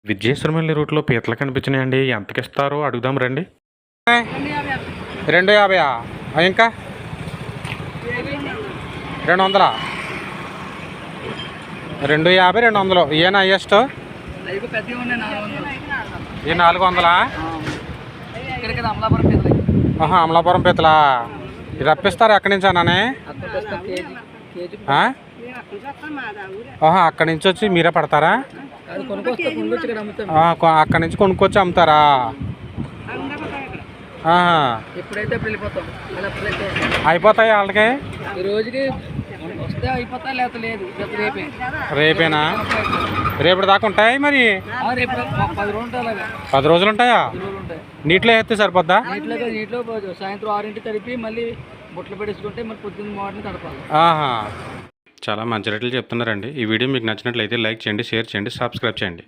విజయేశ్వరమల్లి రూట్లో పీతలు కనిపించినాయండి. ఎంతకి ఇస్తారో అడుగుదాం రండి. 250 ఇంకా 200 250 200 ఏనా హైయెస్ట్? ఈ 400 అమలాపురం పీతలా రప్పిస్తారు ఎక్కడి నుంచి అన్నానే? అక్కడి నుంచి వచ్చి మీరే పడతారా? అక్కడి నుంచి కొనుక్కొచ్చి అమ్ముతారా? అయిపోతాయి వాళ్ళకి రేపేనా? రేపటి దాకా ఉంటాయి మరి? 10 రోజులు ఉంటాయా? నీటిలో వేస్తే సరిపోద్దా? నీటిలో సాయంత్రం 6 కలిపి మళ్ళీ బుట్టలు పెట్టేసుకుంటే మళ్ళీ పొద్దున్న మార్నింగ్ తడపాలి. చాలా మంచి రేట్లు చెప్తున్నారండి. ఈ వీడియో మీకు నచ్చినట్లయితే లైక్ చేయండి, షేర్ చేయండి, సబ్స్క్రైబ్ చేయండి.